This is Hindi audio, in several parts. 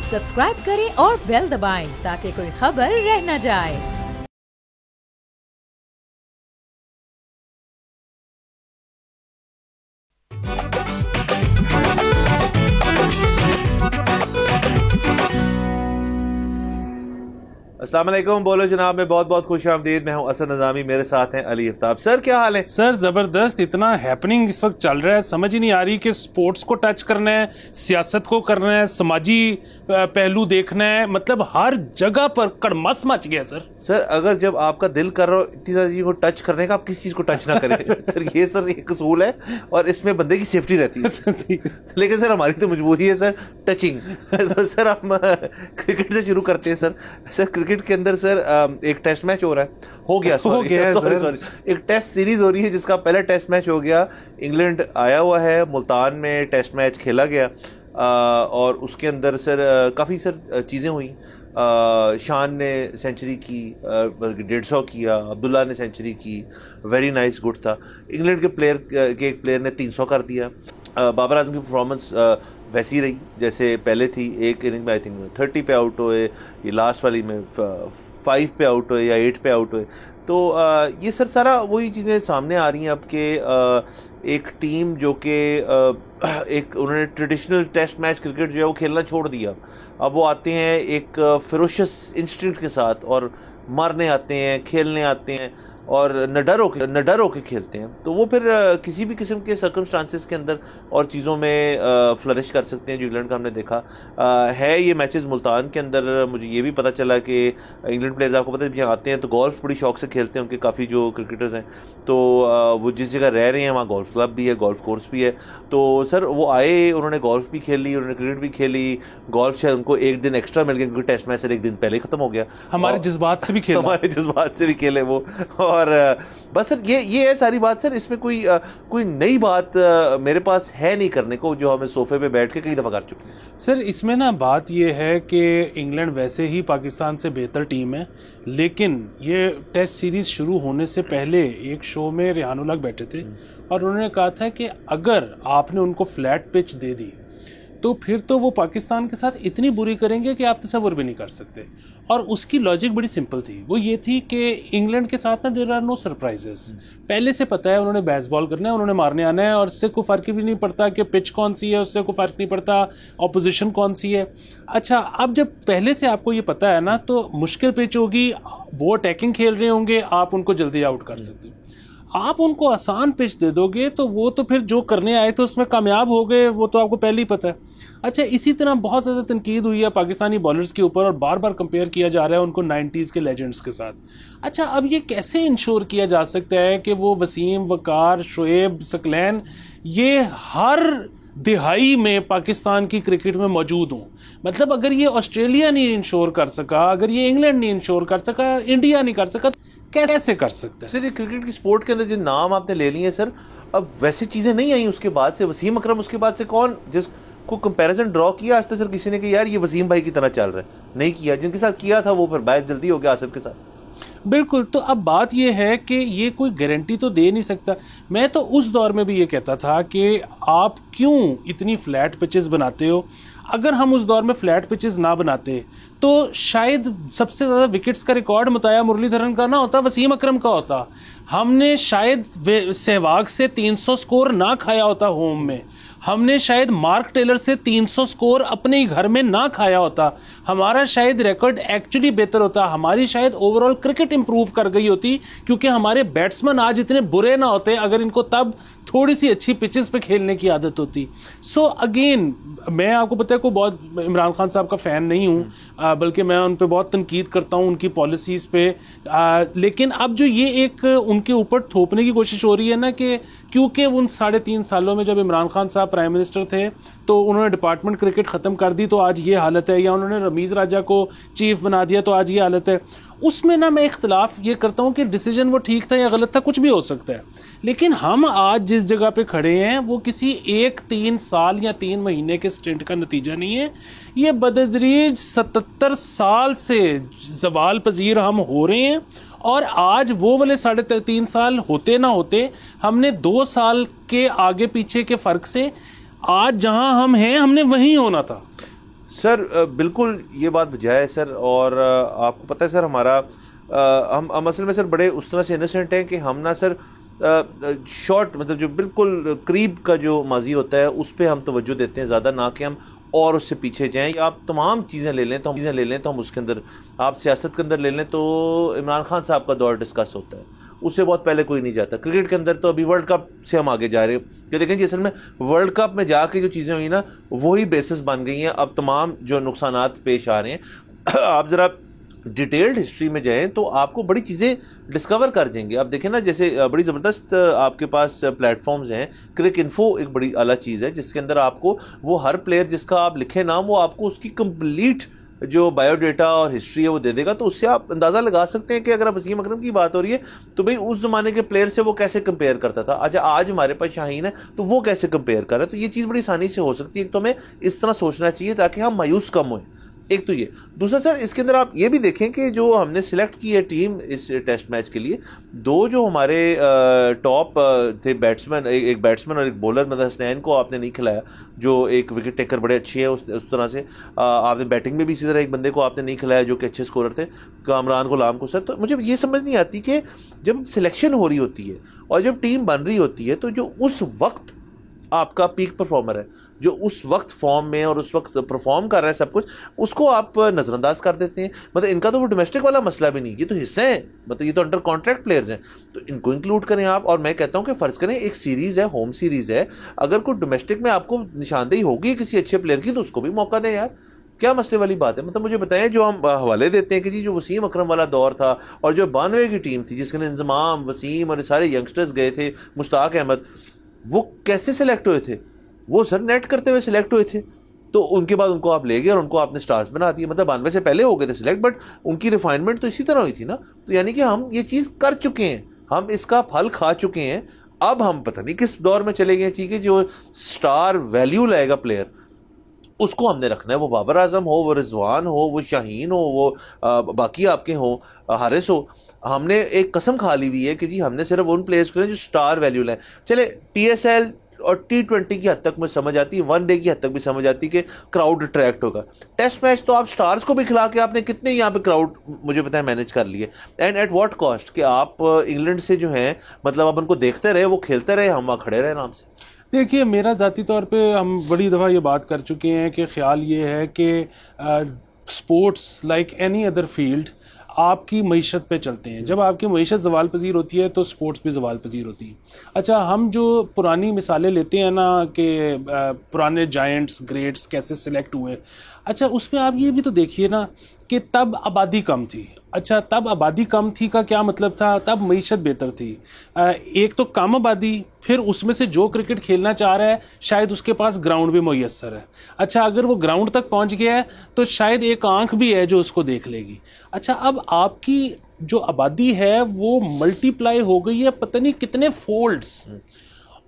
सब्सक्राइब करें और बेल दबाएं ताकि कोई खबर रह न जाए। अस्सलाम वालेकुम, बोलो जनाब में बहुत बहुत खुश आमदीद। मैं हूं असद नज़ामी, मेरे साथ हैं अली आफ्ताब। सर क्या हाल है? सर ज़बरदस्त, इतना हैपनिंग इस वक्त चल रहा है, समझ ही नहीं आ रही कि स्पोर्ट्स को टच करना है, सियासत को करना है, समाजी पहलू देखना है, मतलब हर जगह पर कड़मस मच गया। सर अगर जब आपका दिल कर रहा हो इतनी सारी चीज़ को टच करने का, आप किस चीज़ को टच ना करें सर ये कसूल है और इसमें बंदे की सेफ्टी रहती है लेकिन सर हमारी तो मजबूरी है सर टचिंग तो सर हम क्रिकेट से शुरू करते हैं। सर क्रिकेट के अंदर सर एक टेस्ट मैच हो रहा है, हो गया सॉरी एक टेस्ट सीरीज हो रही है जिसका पहला टेस्ट मैच हो गया। इंग्लैंड आया हुआ है, मुल्तान में टेस्ट मैच खेला गया और उसके अंदर सर काफ़ी सर चीज़ें हुई। शान ने सेंचुरी की, 150 किया, अब्दुल्ला ने सेंचुरी की, वेरी नाइस, गुड था। इंग्लैंड के एक प्लेयर ने 300 कर दिया। बाबर आजम की परफॉर्मेंस वैसी रही जैसे पहले थी। एक इनिंग में आई थिंक 30 पे आउट हुए, ये लास्ट वाली में 5 पे आउट हुए या 8 पे आउट हुए। तो ये सर सारा वही चीज़ें सामने आ रही हैं अब के एक टीम जो कि एक उन्होंने ट्रेडिशनल टेस्ट मैच क्रिकेट जो है वो खेलना छोड़ दिया। अब वो आते हैं एक फेरोशियस इंस्टिंक्ट के साथ और मारने आते हैं, खेलने आते हैं और न डर होके खेलते हैं। तो वो फिर किसी भी किस्म के सर्कमस्टांसेस के अंदर और चीज़ों में फ्लरिश कर सकते हैं, जो इंग्लैंड का हमने देखा है। ये मैचेस मुल्तान के अंदर मुझे ये भी पता चला कि इंग्लैंड प्लेयर्स, आपको पता है जब यहाँ आते हैं तो गोल्फ बड़ी शौक से खेलते हैं। उनके काफ़ी जो क्रिकेटर्स हैं तो वो जिस जगह रह रहे हैं वहाँ गोल्फ क्लब भी है, गोल्फ कोर्स भी है। तो सर वो आए, उन्होंने गोल्फ भी खेली, उन्होंने क्रिकेट भी खेली। गोल्फ शायद उनको एक दिन एक्स्ट्रा मिल गया क्योंकि टेस्ट मैच सर एक दिन पहले ख़त्म हो गया। हमारे जज्बात से भी खेले वो। और बस सर ये है सारी बात। सर इसमें कोई नई बात मेरे पास है नहीं करने को, जो हमें सोफे पे बैठ के कई दफ़ा कर चुके हैं। सर इसमें ना बात ये है कि इंग्लैंड वैसे ही पाकिस्तान से बेहतर टीम है, लेकिन ये टेस्ट सीरीज़ शुरू होने से पहले एक शो में रेहान उल हक बैठे थे और उन्होंने कहा था कि अगर आपने उनको फ्लैट पिच दे दी तो फिर तो वो पाकिस्तान के साथ इतनी बुरी करेंगे कि आप तसव्वुर भी नहीं कर सकते। और उसकी लॉजिक बड़ी सिंपल थी, वो ये थी कि इंग्लैंड के साथ ना देयर आर नो सरप्राइजेस। पहले से पता है उन्होंने बेसबॉल करना है, उन्होंने मारने आना है और उससे कोई फ़र्क भी नहीं पड़ता कि पिच कौन सी है, उससे कोई फ़र्क नहीं पड़ता ऑपोजिशन कौन सी है। अच्छा, अब जब पहले से आपको ये पता है ना तो मुश्किल पिच होगी, वो अटैकिंग खेल रहे होंगे, आप उनको जल्दी आउट कर सकते हो। आप उनको आसान पिच दे दोगे तो वो तो फिर जो करने आए थे उसमें कामयाब हो गए, वो तो आपको पहले ही पता है। अच्छा, इसी तरह बहुत ज़्यादा तनकीद हुई है पाकिस्तानी बॉलर्स के ऊपर और बार बार कंपेयर किया जा रहा है उनको 90s के लेजेंड्स के साथ। अच्छा, अब ये कैसे इंश्योर किया जा सकता है कि वो वसीम, वकार, शोएब, सकलैन ये हर दिहाई में पाकिस्तान की क्रिकेट में मौजूद हों? मतलब अगर ये ऑस्ट्रेलिया नहीं इंश्योर कर सका, अगर ये इंग्लैंड नहीं इंश्योर कर सका, इंडिया नहीं कर सका, कैसे कर सकते हैं? सर ये क्रिकेट की स्पोर्ट के अंदर जो नाम आपने ले लिए सर, अब वैसी चीज़ें नहीं आई उसके बाद से। वसीम अकरम उसके बाद से कौन जिसको कंपैरिजन ड्रॉ किया आज तक सर किसी ने कि यार ये वसीम भाई की तरह चल रहा है? नहीं किया। जिनके साथ किया था वो फिर बात जल्दी हो गया आसिफ के साथ। बिल्कुल। तो अब बात यह है कि ये कोई गारंटी तो दे नहीं सकता। मैं तो उस दौर में भी ये कहता था कि आप क्यों इतनी फ्लैट पिचेस बनाते हो। अगर हम उस दौर में फ्लैट पिचेस ना बनाते तो शायद सबसे ज़्यादा विकेट्स का रिकॉर्ड मुताया मुरलीधरन का ना होता, वसीम अकरम का होता। हमने शायद सहवाग से 300 स्कोर ना खाया होता होम में, हमने शायद मार्क टेलर से 300 स्कोर अपने ही घर में ना खाया होता, हमारा शायद रिकॉर्ड एक्चुअली बेहतर होता, हमारी शायद ओवरऑल क्रिकेट इंप्रूव कर गई होती, क्योंकि हमारे बैट्समैन आज इतने बुरे ना होते अगर इनको तब थोड़ी सी अच्छी पिचेस पे खेलने की आदत होती। सो अगेन मैं आपको पता है को बहुत इमरान खान साहब का फ़ैन नहीं हूँ, बल्कि मैं उन पर बहुत तनकीद करता हूँ उनकी पॉलिसीज़ पे। लेकिन अब जो ये एक उनके ऊपर थोपने की कोशिश हो रही है ना कि क्योंकि उन 3.5 सालों में जब इमरान खान साहब प्राइम मिनिस्टर थे तो उन्होंने डिपार्टमेंट क्रिकेट ख़त्म कर दी तो आज ये हालत है, या उन्होंने रमीज़ राजा को चीफ बना दिया तो आज ये हालत है। उसमें ना मैं इख्तलाफ ये करता हूँ कि डिसीजन वो ठीक था या गलत था, कुछ भी हो सकता है। लेकिन हम आज जिस जगह पे खड़े हैं वो किसी 3 साल या 3 महीने के स्टेंट का नतीजा नहीं है। ये बदतदरीज 77 साल से ज़वाल पजीर हम हो रहे हैं और आज वो वाले 3.5 साल होते ना होते हमने 2 साल के आगे पीछे के फ़र्क से आज जहां हम हैं हमने वहीं होना था। सर बिल्कुल ये बात बजाय है सर, और आपको पता है सर हमारा हम असल में सर बड़े उस तरह से इनोसेंट हैं कि हम ना सर शॉर्ट मतलब जो बिल्कुल करीब का जो माजी होता है उस पर हम तवज्जो देते हैं ज़्यादा, ना कि हम और उससे पीछे जाएं। या आप तमाम चीज़ें ले लें तो हम उसके अंदर, आप सियासत के अंदर ले लें तो इमरान खान साहब का दौर डिस्कस होता है, उससे बहुत पहले कोई नहीं जाता। क्रिकेट के अंदर तो अभी वर्ल्ड कप से हम आगे जा रहे हैं कि देखें जी असल में वर्ल्ड कप में जाके जो चीज़ें हुई ना वही बेसिस बन गई हैं। अब तमाम जो नुकसानात पेश आ रहे हैं आप ज़रा डिटेल्ड हिस्ट्री में जाएं तो आपको बड़ी चीज़ें डिस्कवर कर जाएंगे। आप देखें ना जैसे बड़ी ज़बरदस्त आपके पास प्लेटफॉर्म्स हैं। क्रिक इन्फो एक बड़ी आला चीज़ है जिसके अंदर आपको वो हर प्लेयर जिसका आप लिखे नाम वो आपको उसकी कंप्लीट जो बायोडेटा और हिस्ट्री है वो दे देगा। तो उससे आप अंदाज़ा लगा सकते हैं कि अगर आप वसीम अकरम की बात हो रही है तो भाई उस ज़माने के प्लेयर से वो कैसे कंपेयर करता था। अच्छा आज हमारे पास शाहीन है तो वो कैसे कंपेयर कर रहा है। तो ये चीज़ बड़ी आसानी से हो सकती है। एक तो हमें इस तरह सोचना चाहिए ताकि हम मायूस कम हों। एक तो ये, दूसरा सर इसके अंदर आप ये भी देखें कि जो हमने सिलेक्ट की है टीम इस टेस्ट मैच के लिए, दो जो हमारे टॉप थे बैट्समैन, एक बैट्समैन और एक बॉलर, मतलब हसनैन को आपने नहीं खिलाया जो एक विकेट टेकर बड़े अच्छे हैं उस तरह से। आपने बैटिंग में भी इसी तरह एक बंदे को आपने नहीं खिलाया जो कि अच्छे स्कोरर थे, कामरान गुलाम को। सर तो मुझे ये समझ नहीं आती कि जब सिलेक्शन हो रही होती है और जब टीम बन रही होती है तो जो उस वक्त आपका पीक परफॉर्मर है, जो उस वक्त फॉर्म में और उस वक्त परफॉर्म कर रहा है सब कुछ, उसको आप नज़रअंदाज कर देते हैं। मतलब इनका तो वो डोमेस्टिक वाला मसला भी नहीं, ये तो हिस्से हैं, मतलब ये तो अंडर कॉन्ट्रैक्ट प्लेयर्स हैं, तो इनको इंक्लूड करें आप। और मैं कहता हूं कि फ़र्ज़ करें एक सीरीज़ है, होम सीरीज़ है, अगर कोई डोमेस्टिक में आपको निशानदेही होगी किसी अच्छे प्लेयर की तो उसको भी मौका दें यार, क्या मसले वाली बात है। मतलब मुझे बताएं, जो हम हवाले देते हैं कि जी जो वसीम अकरम वाला दौर था और जो 92 की टीम थी जिसके इंजमाम वसीम और सारे यंगस्टर्स गए थे, मुश्ताक अहमद, वो कैसे सिलेक्ट हुए थे? वो सर नेट करते हुए सिलेक्ट हुए थे। तो उनके बाद उनको आप ले गए और उनको आपने स्टार्स बना दिए। मतलब 92 से पहले हो गए थे सिलेक्ट, बट उनकी रिफाइनमेंट तो इसी तरह हुई थी ना। तो यानी कि हम ये चीज़ कर चुके हैं, हम इसका फल खा चुके हैं। अब हम पता नहीं किस दौर में चले गए। ठीक है, जो स्टार वैल्यू लाएगा प्लेयर उसको हमने रखना है, वो बाबर आजम हो, वो रिजवान हो, वो शाहीन हो, वो बाकी आपके हो, हारिस हो। हमने एक कसम खा ली हुई है कि जी हमने सिर्फ उन प्लेयर्स को जो स्टार वैल्यू लाए। चले TSL और T20 की हद तक मुझे समझ आती है, वनडे की हद तक भी समझ आती है कि क्राउड अट्रैक्ट होगा। टेस्ट मैच तो आप स्टार्स को भी खिला के आपने कितने यहाँ पे क्राउड मुझे पता है मैनेज कर लिए, एंड एट व्हाट कॉस्ट कि आप इंग्लैंड से जो है मतलब आप उनको देखते रहे, वो खेलते रहे, हम वहाँ खड़े रहे आराम से। देखिए मेरा ज़ाती तौर पे हम बड़ी दफ़ा ये बात कर चुके हैं कि ख्याल ये है कि sports like any other field आपकी मईशत पे चलते हैं। जब आपकी मईशत ज़वाल पजीर होती है तो स्पोर्ट्स भी ज़वाल पजीर होती है। अच्छा, हम जो पुरानी मिसालें लेते हैं ना कि पुराने जायंट्स ग्रेट्स कैसे सिलेक्ट हुए, अच्छा उसमें आप ये भी तो देखिए ना कि तब आबादी कम थी। अच्छा, तब आबादी कम थी का क्या मतलब था? तब मईशत बेहतर थी। एक तो कम आबादी, फिर उसमें से जो क्रिकेट खेलना चाह रहा है शायद उसके पास ग्राउंड भी मुयस्सर है। अच्छा, अगर वो ग्राउंड तक पहुंच गया है तो शायद एक आंख भी है जो उसको देख लेगी। अच्छा, अब आपकी जो आबादी है वो मल्टीप्लाई हो गई है पता नहीं कितने फोल्ड्स,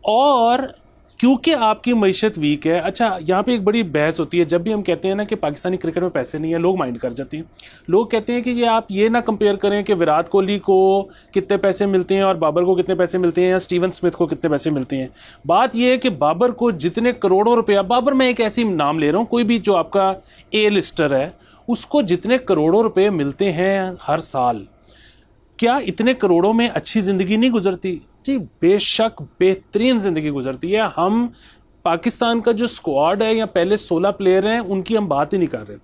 और क्योंकि आपकी मईशत वीक है। अच्छा, यहाँ पे एक बड़ी बहस होती है जब भी हम कहते हैं ना कि पाकिस्तानी क्रिकेट में पैसे नहीं है, लोग माइंड कर जाते हैं। लोग कहते हैं कि ये आप ये ना कंपेयर करें कि विराट कोहली को कितने पैसे मिलते हैं और बाबर को कितने पैसे मिलते हैं या स्टीवन स्मिथ को कितने पैसे मिलते हैं। बात यह है कि बाबर को जितने करोड़ों रुपया, बाबर मैं एक ऐसी नाम ले रहा हूँ, कोई भी जो आपका ए लिस्टर है उसको जितने करोड़ों रुपये मिलते हैं हर साल, क्या इतने करोड़ों में अच्छी ज़िंदगी नहीं गुजरती? जी बेशक बेहतरीन ज़िंदगी गुजरती है। हम पाकिस्तान का जो स्क्वाड है या पहले 16 प्लेयर हैं उनकी हम बात ही नहीं कर रहे।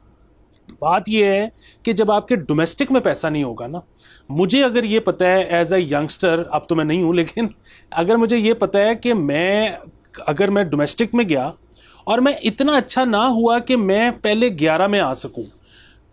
बात यह है कि जब आपके डोमेस्टिक में पैसा नहीं होगा ना, मुझे अगर ये पता है एज ए यंगस्टर, अब तो मैं नहीं हूँ, लेकिन अगर मुझे ये पता है कि अगर मैं डोमेस्टिक में गया और मैं इतना अच्छा ना हुआ कि मैं पहले 11 में आ सकूँ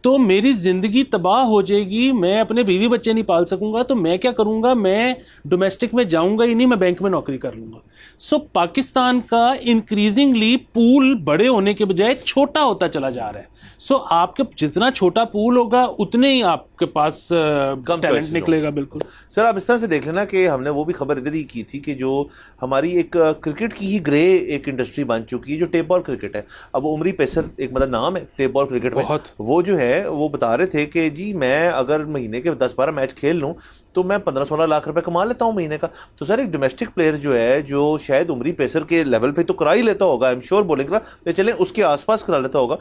तो मेरी ज़िंदगी तबाह हो जाएगी, मैं अपने बीवी बच्चे नहीं पाल सकूंगा। तो मैं क्या करूंगा, मैं डोमेस्टिक में जाऊंगा ही नहीं, मैं बैंक में नौकरी कर लूंगा। सो पाकिस्तान का इंक्रीजिंगली पूल बड़े होने के बजाय छोटा होता चला जा रहा है। सो आपके जितना छोटा पूल होगा उतने ही आपके पास कम टैलेंट निकलेगा। बिल्कुल सर, आप इस तरह से देख लेना कि हमने वो भी खबर इधर ही की थी कि जो हमारी एक क्रिकेट की ही ग्रे एक इंडस्ट्री बन चुकी है जो टेप बॉल क्रिकेट है। अब उमरी पेसर एक मतलब नाम है टेप बॉल क्रिकेट में, वो जो है वो बता रहे थे कि जी मैं अगर महीने के 10-12 मैच खेल लूं तो मैं 15-16 लाख रुपए कमा लेता हूं महीने का। तो सर एक डोमेस्टिक प्लेयर जो है जो शायद उमरी पेसर के लेवल पे तो करा ही लेता होगा, आई एम श्योर, बॉलिंग करा चलें उसके आसपास करा लेता होगा,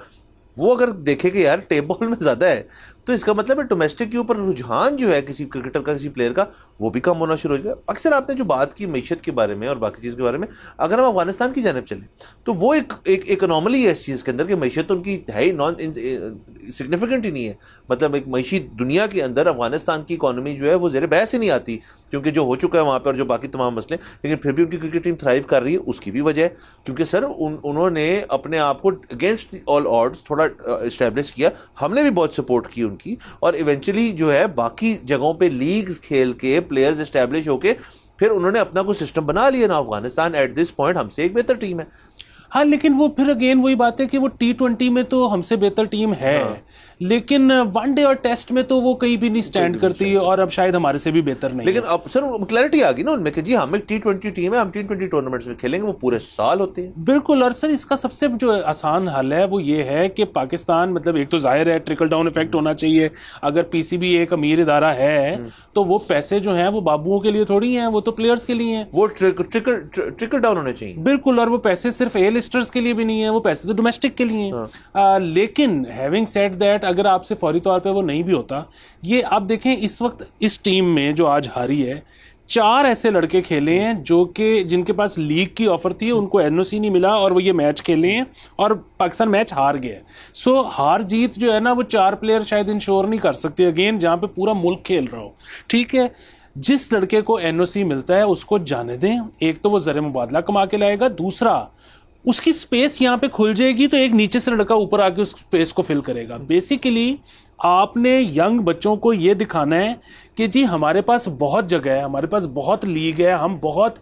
वो अगर देखे कि यार टेबल में ज्यादा है, तो इसका मतलब है डोमेस्टिक के ऊपर रुझान जो है किसी क्रिकेटर का, किसी प्लेयर का, वो भी कम होना शुरू हो जाएगा। अक्सर आपने जो बात की मैशत के बारे में और बाकी चीज़ के बारे में, अगर हम अफगानिस्तान की जानिब चलें तो वो एक अनोमली है इस चीज़ के अंदर कि मैशत तो उनकी है ही नॉन सिग्निफिकेंट ही नहीं है। मतलब एक मैशी दुनिया के अंदर अफगानिस्तान की इकॉनमी जो है वो ज़ेर बहस ही नहीं आती, क्योंकि जो हो चुका है वहाँ पर और जो बाकी तमाम मसले, लेकिन फिर भी उनकी क्रिकेट टीम थ्राइव कर रही है। उसकी भी वजह है क्योंकि सर उन्होंने अपने आप को अगेंस्ट ऑल ऑड्स थोड़ा इस्टेब्लिश किया, हमने भी बहुत सपोर्ट की उनकी, और इवेंचुअली जो है बाकी जगहों पे लीग्स खेल के प्लेयर्स इस्टेब्लिश होके फिर उन्होंने अपना कोई सिस्टम बना लिया ना। अफगानिस्तान एट दिस पॉइंट हमसे एक बेहतर टीम है। हाँ, लेकिन वो फिर अगेन वही बात है कि वो T20 में तो हमसे बेहतर टीम है, लेकिन वनडे और टेस्ट में तो वो कहीं भी नहीं स्टैंड करती, और अब शायद हमारे से भी बेहतर नहीं। लेकिन अब सर क्लैरिटी आ गई ना उनमें कि जी हम एक T20 टीम है, हम T20 टूर्नामेंट्स में खेलेंगे, वो पूरे साल होते हैं। बिल्कुल। और सर इसका सबसे जो आसान हल है वो ये है कि पाकिस्तान, मतलब एक तो जाहिर है ट्रिकल डाउन इफेक्ट होना चाहिए। अगर पीसीबी एक अमीर इदारा है तो वो पैसे जो हैं वो बाबुओं के लिए थोड़ी हैं, वो तो प्लेयर्स के लिए हैं। वो ट्रिकल डाउन होने चाहिए। बिल्कुल। और वो पैसे सिर्फ ए लिस्टर्स के लिए भी नहीं है, वो पैसे तो डोमेस्टिक के लिए हैं। लेकिन हैविंग सेड दैट, अगर आपसे फौरी तौर पे वो नहीं भी होता, ये आप देखें इस वक्त इस टीम में जो आज हारी है, 4 ऐसे लड़के खेले हैं जो कि जिनके पास लीग की ऑफर थी, उनको एनओसी नहीं मिला और वो ये मैच खेले हैं और पाकिस्तान मैच हार गया। सो हार जीत जो है ना, वो 4 प्लेयर शायद इंश्योर नहीं कर सकते अगेन, जहां पे पूरा मुल्क खेल रहा हो। ठीक है, जिस लड़के को एनओसी मिलता है उसको जाने दें। एक तो वो ज़र मुबादला कमा के लाएगा, दूसरा उसकी स्पेस यहां पे खुल जाएगी तो एक नीचे से लड़का ऊपर आके उस स्पेस को फिल करेगा। बेसिकली आपने यंग बच्चों को यह दिखाना है कि जी हमारे पास बहुत जगह है, हमारे पास बहुत लीग है, हम बहुत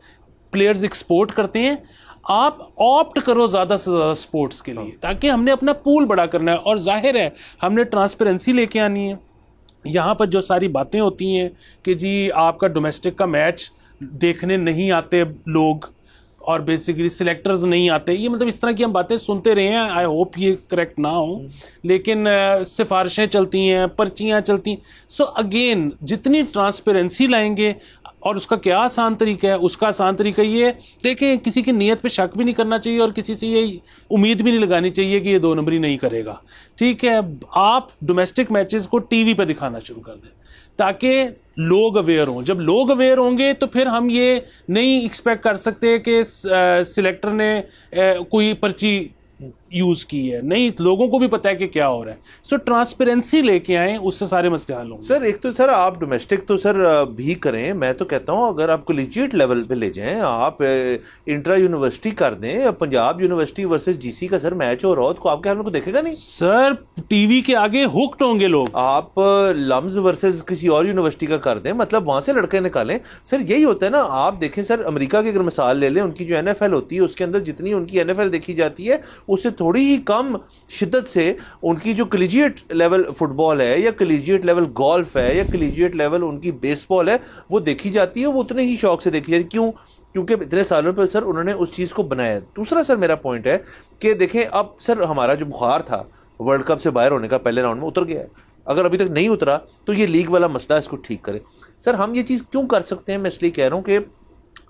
प्लेयर्स एक्सपोर्ट करते हैं, आप ऑप्ट करो ज्यादा से ज्यादा स्पोर्ट्स के लिए, ताकि हमने अपना पूल बड़ा करना है। और जाहिर है हमने ट्रांसपेरेंसी लेके आनी है। यहां पर जो सारी बातें होती हैं कि जी आपका डोमेस्टिक का मैच देखने नहीं आते लोग और बेसिकली सिलेक्टर्स नहीं आते, ये मतलब इस तरह की हम बातें सुनते रहे हैं। आई होप ये करेक्ट ना हो, लेकिन सिफारिशें चलती हैं, पर्चियां चलती हैं। सो अगेन जितनी ट्रांसपेरेंसी लाएंगे, और उसका क्या आसान तरीका है, उसका आसान तरीका ये देखें, किसी की नीयत पे शक भी नहीं करना चाहिए और किसी से ये उम्मीद भी नहीं लगानी चाहिए कि ये 2 नंबरी नहीं करेगा। ठीक है, आप डोमेस्टिक मैचेस को टीवी पे दिखाना शुरू कर दें ताकि लोग अवेयर हों। जब लोग अवेयर होंगे तो फिर हम ये नहीं एक्सपेक्ट कर सकते कि सिलेक्टर ने कोई पर्ची यूज की है, नहीं, लोगों को भी पता है कि क्या हो रहा है। सो ट्रांसपेरेंसी लेके आए, उससे सारे मसले हल होंगे। सर एक तो सर आप डोमेस्टिक तो सर भी करें, मैं तो कहता हूं अगर आप कॉलेजिएट लेवल पे ले जाएं, आप इंट्रा यूनिवर्सिटी कर दें, पंजाब यूनिवर्सिटी वर्सेस जीसी का सर मैच हो रहा हो तो आपके हाल में को देखेगा नहीं सर, टीवी के आगे हुक्ड होंगे लोग। आप लम्स वर्सेस किसी और यूनिवर्सिटी का कर दें, मतलब वहां से लड़के निकालें। सर यही होता है ना। आप देखें सर, अमेरिका की अगर मिसाल ले लें, उनकी जो NFL होती है उसके अंदर जितनी उनकी NFL देखी जाती है उससे थोड़ी ही कम शिद्दत से उनकी जो कॉलेजिएट लेवल फुटबॉल है या कॉलेजिएट लेवल गोल्फ है या कॉलेजिएट लेवल उनकी बेसबॉल है वो देखी जाती है। वो उतने ही शौक से देखी जाती है। क्यों? क्योंकि इतने सालों पर सर उन्होंने उस चीज़ को बनाया। दूसरा सर मेरा पॉइंट है कि देखें, अब सर हमारा जो बुखार था वर्ल्ड कप से बाहर होने का पहले राउंड में उतर गया है। अगर अभी तक नहीं उतरा तो ये लीग वाला मसला इसको ठीक करें। सर हम ये चीज़ क्यों कर सकते हैं, मैं इसलिए कह रहा हूँ कि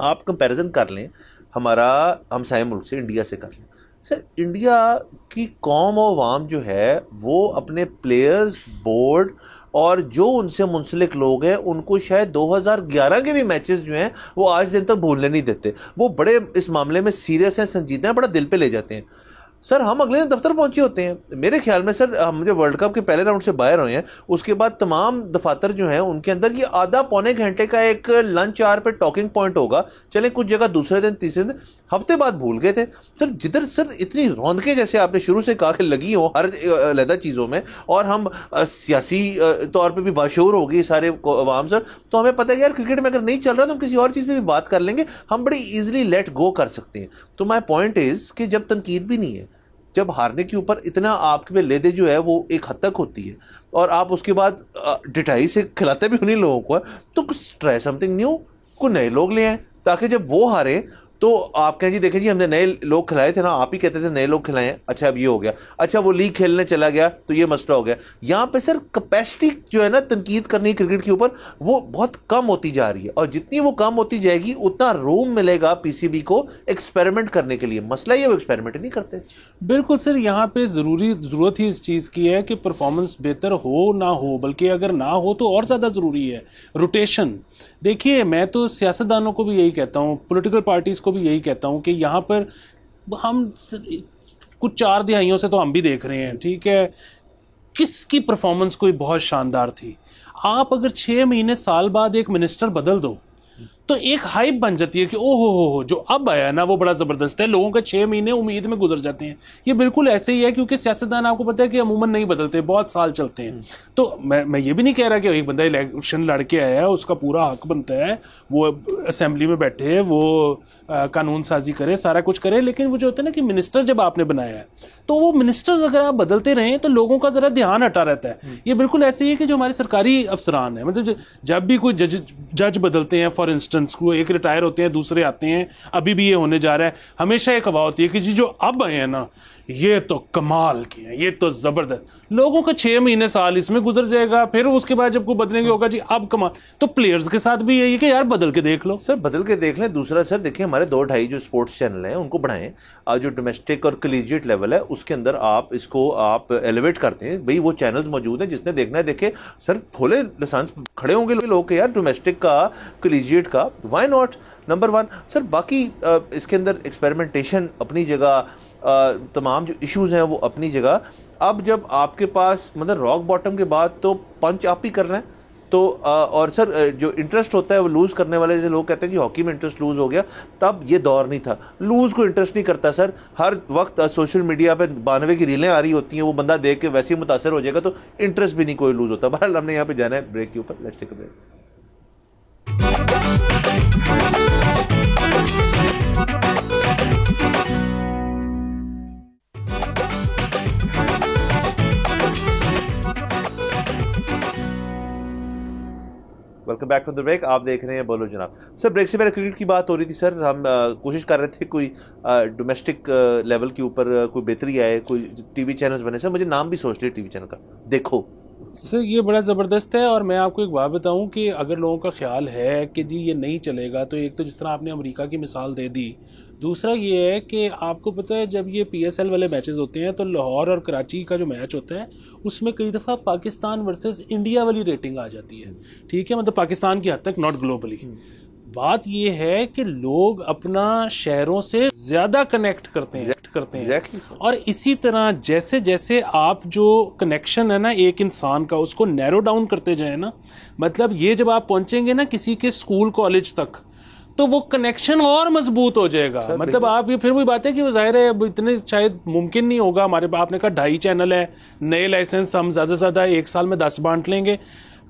आप कंपैरिजन कर लें हमारा हमसाये मुल्क से, इंडिया से कर लें। सर इंडिया की कौम और अवाम जो है वो अपने प्लेयर्स, बोर्ड और जो उनसे मुंसलिक लोग हैं उनको शायद 2011 के भी मैचेस जो हैं वो आज दिन तक भूलने नहीं देते। वो बड़े इस मामले में सीरियस हैं, संजीदा हैं, बड़ा दिल पे ले जाते हैं। सर हम अगले दिन दफ्तर पहुंचे होते हैं। मेरे ख्याल में सर हम जब वर्ल्ड कप के पहले राउंड से बाहर हुए हैं उसके बाद तमाम दफातर जो हैं उनके अंदर ये आधा पौने घंटे का एक लंच आवर पे टॉकिंग पॉइंट होगा। चले कुछ जगह दूसरे दिन, तीसरे दिन, हफ्ते बाद भूल गए थे। सर जिधर सर इतनी रौनकें जैसे आपने शुरू से कहा कि लगी हो हर अलहदा चीज़ों में, और हम सियासी तौर पर भी बाशूर हो गई सारे अवाम सर, तो हमें पता है कि यार क्रिकेट में अगर नहीं चल रहा तो हम किसी और चीज़ में भी बात कर लेंगे, हम बड़ी ईजिली लेट गो कर सकते हैं। तो माई पॉइंट इज़ कि जब तनकीद भी नहीं है, जब हारने के ऊपर इतना आपके पे लेदे जो है वो एक हद तक होती है और आप उसके बाद डिटाई से खिलाते भी उन्हीं लोगों को, तो कुछ ट्राई समथिंग न्यू, को नए लोग ले आए ताकि जब वो हारे तो आप कहें जी देखें जी हमने नए लोग खिलाए थे ना, आप ही कहते थे नए लोग खिलाए हैं, अच्छा अब ये हो गया, अच्छा वो लीग खेलने चला गया तो ये मसला हो गया। यहाँ पे सर कैपेसिटी जो है ना तनकीद करनी क्रिकेट के ऊपर वो बहुत कम होती जा रही है, और जितनी वो कम होती जाएगी उतना रूम मिलेगा पीसीबी को एक्सपेरिमेंट करने के लिए। मसला ये वो एक्सपेरिमेंट नहीं करते। बिल्कुल सर, यहाँ पे जरूरत ही इस चीज़ की है कि परफॉर्मेंस बेहतर हो ना हो, बल्कि अगर ना हो तो और ज़्यादा ज़रूरी है रोटेशन। देखिए मैं तो सियासतदानों को भी यही कहता हूँ, पॉलिटिकल पार्टीज़ को भी यही कहता हूँ कि यहाँ पर हम कुछ 4 दिहाइयों से तो हम भी देख रहे हैं, ठीक है, किसकी परफॉर्मेंस कोई बहुत शानदार थी। आप अगर 6 महीने साल बाद एक मिनिस्टर बदल दो तो एक हाइप बन जाती है कि ओहो हो जो अब आया ना वो बड़ा जबरदस्त है, लोगों के 6 महीने उम्मीद में गुजर जाते हैं। ये बिल्कुल ऐसे ही है, क्योंकि सियासतदान आपको पता है कि अमूमन नहीं बदलते, बहुत साल चलते हैं। तो मैं ये भी नहीं कह रहा कि एक बंदा इलेक्शन लड़के आया है उसका पूरा हक बनता है वो असेंबली में बैठे वो कानून साजी करे, सारा कुछ करे, लेकिन वो जो होता है ना कि मिनिस्टर जब आपने बनाया है तो वो मिनिस्टर्स अगर आप बदलते रहें तो लोगों का जरा ध्यान हटा रहता है। ये बिल्कुल ऐसे ही है कि जो हमारे सरकारी अफसरान है, मतलब जब भी कोई जज बदलते हैं, फॉर इंस्टेंस वो एक रिटायर होते हैं दूसरे आते हैं, अभी भी ये होने जा रहा है, हमेशा एक हवा होती है कि जी जो अब आए हैं ना ये तो कमाल के हैं, ये तो जबरदस्त। लोगों का 6 महीने साल इसमें गुजर जाएगा, फिर उसके बाद जब कोई बदलेंगे होगा जी अब कमाल। तो प्लेयर्स के साथ भी यही है कि यार बदल के देख लो। सर बदल के देख लें। दूसरा सर देखिए हमारे 2-2.5 जो स्पोर्ट्स चैनल हैं उनको बढ़ाएं, जो डोमेस्टिक और कलीजिएट लेवल है उसके अंदर आप इसको आप एलिवेट करते हैं। भाई वो चैनल्स मौजूद हैं, जिसने देखना है देखे। सर खोले लाइसेंस, खड़े होंगे लोग के यार डोमेस्टिक का कलीजिएट का, व्हाई नॉट। Number 1 sir. बाकी इसके अंदर एक्सपेरिमेंटेशन अपनी जगह, तमाम जो इश्यूज हैं वो अपनी जगह। अब जब आपके पास मतलब रॉक बॉटम के बाद तो पंच आप ही कर रहे हैं, तो और सर जो इंटरेस्ट होता है वो लूज करने वाले, जैसे लोग कहते हैं कि हॉकी में इंटरेस्ट लूज हो गया, तब ये दौर नहीं था। लूज को इंटरेस्ट नहीं करता सर, हर वक्त सोशल मीडिया पे 92 की रीलें आ रही होती हैं, वो बंदा देख के वैसे ही मुतासर हो जाएगा, तो इंटरेस्ट भी नहीं कोई लूज होता। बहरहाल हमने यहाँ पे जाना है ब्रेक के ऊपर, let's take a break. Welcome back from the break. आप देख रहे हैं बोलो जनाब। सर ब्रेक से पहले क्रिकेट की बात हो रही थी सर, हम कोशिश कर रहे थे कोई डोमेस्टिक लेवल के ऊपर कोई बेहतरी आए, कोई टीवी चैनल्स बने। सर मुझे नाम भी सोच लिया टीवी चैनल का, देखो सर ये बड़ा ज़बरदस्त है। और मैं आपको एक बात बताऊं कि अगर लोगों का ख्याल है कि जी ये नहीं चलेगा, तो एक तो जिस तरह आपने अमेरिका की मिसाल दे दी, दूसरा ये है कि आपको पता है जब ये PSL वाले मैचेस होते हैं तो लाहौर और कराची का जो मैच होता है उसमें कई दफ़ा पाकिस्तान वर्सेस इंडिया वाली रेटिंग आ जाती है, ठीक है, मतलब पाकिस्तान की हद तक, नॉट ग्लोबली। बात ये है कि लोग अपना शहरों से ज़्यादा कनेक्ट करते हैं और इसी तरह जैसे जैसे आप जो कनेक्शन है ना एक इंसान का उसको नैरो डाउन करते जाए ना, मतलब ये जब आप पहुंचेंगे ना किसी के स्कूल कॉलेज तक तो वो कनेक्शन और मजबूत हो जाएगा। मतलब आप ये फिर वही बात है कि वो जाहिर है अब इतने शायद मुमकिन नहीं होगा हमारे, आपने कहा 2.5 चैनल है, नए लाइसेंस हम ज़्यादा से ज़्यादा 1 साल में 10 बांट लेंगे।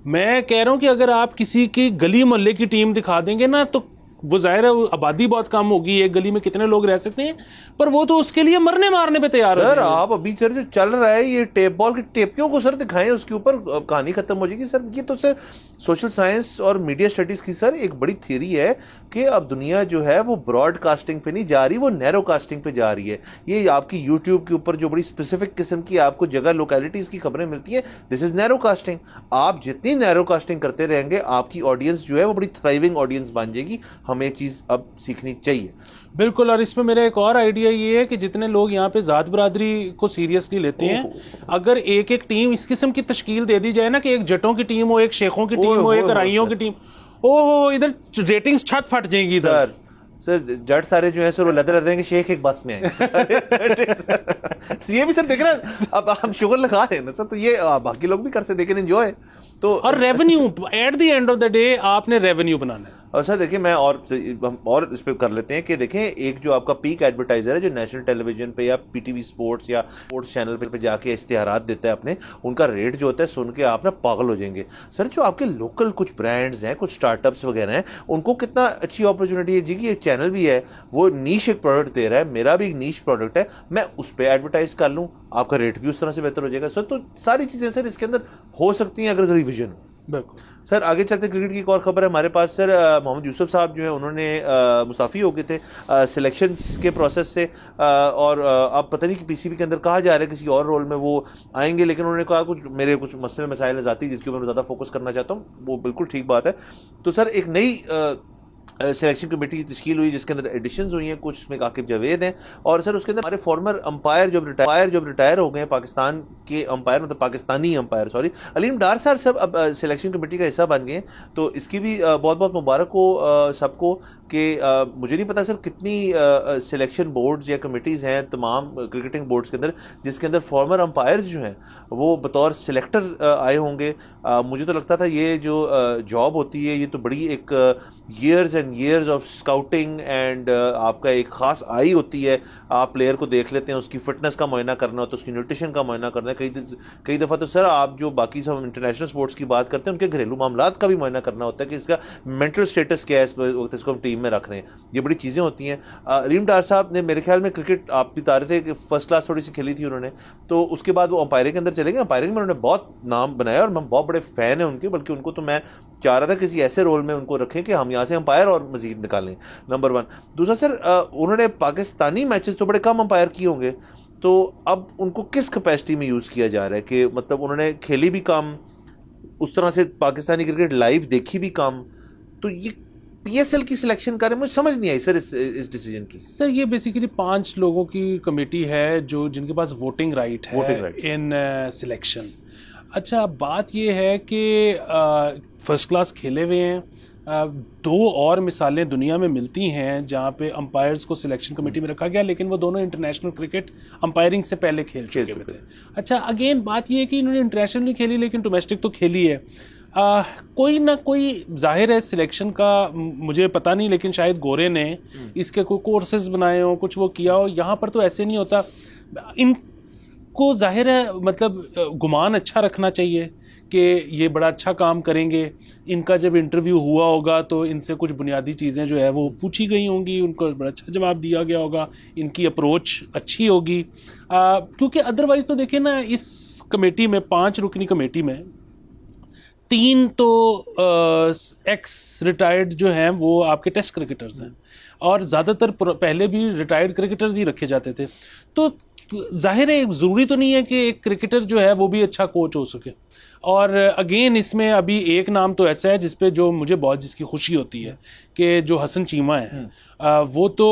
मैं कह रहा हूं कि अगर आप किसी की गली मोहल्ले की टीम दिखा देंगे ना तो वो जाहिर है आबादी बहुत कम होगी, एक गली में कितने लोग रह सकते हैं, पर वो तो उसके लिए मरने मारने पे तैयार है। सर आप अभी सर जो चल रहा है ये टेप बॉल की टेपियों को सर दिखाएं, उसके ऊपर कहानी खत्म हो जाएगी। सर ये तो सर सोशल साइंस और मीडिया स्टडीज की सर एक बड़ी थ्योरी है कि अब दुनिया जो है वो ब्रॉडकास्टिंग पे नहीं जा रही, वो नैरो कास्टिंग पे जा रही है। ये आपकी यूट्यूब के ऊपर जो बड़ी स्पेसिफिक किस्म की आपको जगह लोकेलिटीज की खबरें मिलती हैं, दिस इज नैरो कास्टिंग। आप जितनी नैरो कास्टिंग करते रहेंगे आपकी ऑडियंस जो है वो बड़ी थ्राइविंग ऑडियंस बन जाएगी। हमें एक चीज अब सीखनी चाहिए। बिल्कुल। और इसमें मेरा एक और आइडिया ये है कि जितने लोग यहाँ पे जात बरादरी को सीरियसली लेते हैं, अगर एक एक टीम इस किस्म की तश्कील दे दी जाए ना कि एक जटों की टीम हो, एक शेखों की टीम हो, एक राइयों की टीम, ओहो इधर रेटिंग्स छत फट जाएगी इधर। सर जट सारे जो है सर वो लदे रहते हैं कि शेख एक बस में है। ये भी सर देख रहे हैं, अब हम शुगर लगा रहे हैं ना सर, तो ये बाकी लोग भी कर सकते, लेकिन एंजॉय तो। और revenue at the end of the day आपने रेवेन्यू बनाना है। और सर देखिए मैं और इस पे कर लेते हैं कि देखें एक जो आपका पीक एडवर्टाइजर है जो नेशनल टेलीविजन पे या PTV स्पोर्ट्स या स्पोर्ट्स चैनल पे जाके इश्तिहारात देता है अपने, उनका रेट जो होता है सुन के आप ना पागल हो जाएंगे। सर जो आपके लोकल कुछ ब्रांड्स हैं, कुछ स्टार्टअप्स वगैरह हैं, उनको कितना अच्छी अपॉर्चुनिटी है जी कि एक चैनल भी है, वो नीश एक प्रोडक्ट दे रहा है, मेरा भी एक नीश प्रोडक्ट है, मैं उस पर एडवर्टाइज कर लूँ, आपका रेट भी उस तरह से बेहतर हो जाएगा। सर तो सारी चीजें सर इसके अंदर हो सकती हैं अगर जरूरी विजन हो। बिल्कुल सर आगे चलते क्रिकेट की एक और खबर है हमारे पास सर। मोहम्मद यूसुफ साहब जो है उन्होंने मुस्ताफ़ी हो गए थे सिलेक्शंस के प्रोसेस से, और अब पता नहीं कि पीसीबी के अंदर कहा जा रहा है किसी और रोल में वो आएंगे, लेकिन उन्होंने कहा कुछ मसले मसाइल ज़ाती जिसके ऊपर मैं ज़्यादा फोकस करना चाहता हूँ, वो बिल्कुल ठीक बात है। तो सर एक नई सिलेक्शन कमेटी की तश्कील हुई जिसके अंदर एडिशंस हुई हैं कुछ, इसमें आकिब जावेद हैं, और सर उसके अंदर हमारे फॉर्मर अंपायर जो रिटायर हो गए हैं पाकिस्तान के अंपायर, मतलब पाकिस्तानी अंपायर सॉरी, अलीम डार सर सब अब सिलेक्शन कमेटी का हिस्सा बन गए हैं। तो इसकी भी बहुत बहुत मुबारक हो सबको कि मुझे नहीं पता सर कितनी सिलेक्शन बोर्ड्स या कमेटीज़ हैं तमाम क्रिकेटिंग बोर्ड्स के अंदर जिसके अंदर फॉर्मर अंपायर्स जो हैं वो बतौर सिलेक्टर आए होंगे। मुझे तो लगता था ये जो जॉब होती है ये तो बड़ी एक years and years of scouting and आपका एक ख़ास आई होती है, आप प्लेयर को देख लेते हैं, उसकी फिटनेस का मुआयना करना होता है, उसकी न्यूट्रिशन का मुआयना करना है, कई दफ़ा तो सर आप जो बाकी सब इंटरनेशनल स्पोर्ट्स की बात करते हैं उनके घरेलू मामलात का भी मुआयना करना होता है कि इसका मेंटल स्टेटस क्या है इस वक्त, इसको हम टीम में रख रहे हैं, ये बड़ी चीज़ें होती हैं। अलीम डार साहब ने मेरे ख्याल में क्रिकेट आप भी तारे थे कि फर्स्ट क्लास थोड़ी सी खेली थी उन्होंने, तो उसके बाद वो अंपायरिंग के अंदर चले गए, अंपायरिंग में उन्होंने बहुत नाम बनाया और हम बहुत बड़े फ़ैन हैं उनके, बल्कि उनको तो मैं चाह रहा था किसी ऐसे रोल में उनको रखें कि हम यहाँ से अंपायर और मजीद निकालें, नंबर 1। दूसरा सर उन्होंने पाकिस्तानी मैचेस तो बड़े कम अंपायर किए होंगे, तो अब उनको किस कैपेसिटी में यूज़ किया जा रहा है कि मतलब उन्होंने खेली भी कम, उस तरह से पाकिस्तानी क्रिकेट लाइव देखी भी कम, तो ये पीएसएल की सिलेक्शन कर रहे हैं, मुझे समझ नहीं आई सर इस डिसीजन की। सर ये बेसिकली 5 लोगों की कमेटी है जो जिनके पास वोटिंग राइट है इन सिलेक्शन। अच्छा बात ये है कि फर्स्ट क्लास खेले हुए हैं, 2 और मिसालें दुनिया में मिलती हैं जहाँ पे अंपायर्स को सिलेक्शन कमेटी में रखा गया, लेकिन वो दोनों इंटरनेशनल क्रिकेट अंपायरिंग से पहले खेल चुके थे। अच्छा अगेन बात ये है कि इन्होंने इंटरनेशनल नहीं खेली लेकिन डोमेस्टिक तो खेली है। कोई ना कोई जाहिर है सिलेक्शन का मुझे पता नहीं, लेकिन शायद गोरे ने इसके कोई कोर्सेज बनाए हो, कुछ वो किया हो। यहाँ पर तो ऐसे नहीं होता, इनको जाहिर है मतलब गुमान अच्छा रखना चाहिए कि ये बड़ा अच्छा काम करेंगे। इनका जब इंटरव्यू हुआ होगा तो इनसे कुछ बुनियादी चीज़ें जो है वो पूछी गई होंगी, उनको बड़ा अच्छा जवाब दिया गया होगा, इनकी अप्रोच अच्छी होगी। क्योंकि अदरवाइज़ तो देखिए ना, इस कमेटी में 5 रुकनी कमेटी में 3 तो एक्स रिटायर्ड जो हैं वो आपके टेस्ट क्रिकेटर्स हैं, और ज़्यादातर पहले भी रिटायर्ड क्रिकेटर्स ही रखे जाते थे। तो जाहिर है ज़रूरी तो नहीं है कि एक क्रिकेटर जो है वो भी अच्छा कोच हो सके। और अगेन इसमें अभी एक नाम तो ऐसा है जिसपे जो मुझे बहुत जिसकी खुशी होती है कि जो हसन चीमा है, वो तो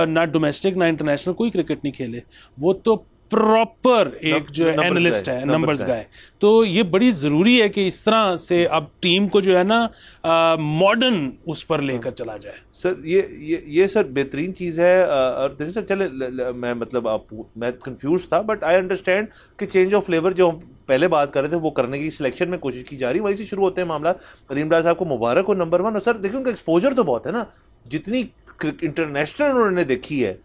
ना डोमेस्टिक ना इंटरनेशनल कोई क्रिकेट नहीं खेले, वो तो प्रॉपर एक जो एनालिस्ट है, नंबर्स गाय। तो ये बड़ी ज़रूरी है कि इस तरह से अब टीम को जो है ना मॉडर्न उस पर लेकर चला जाए। सर ये सर बेहतरीन चीज़ है। और देखिए सर चले मैं मतलब मैं कंफ्यूज था, बट आई अंडरस्टैंड कि चेंज ऑफ फ्लेवर जो हम पहले बात कर रहे थे वो करने की सिलेक्शन में कोशिश की जा रही है, वहीं से शुरू होते हैं मामला। अलीम डार साहब को मुबारक हो नंबर 1। और सर देखिए उनका एक्सपोजर तो बहुत है ना, जितनी इंटरनेशनल उन्होंने देखी है,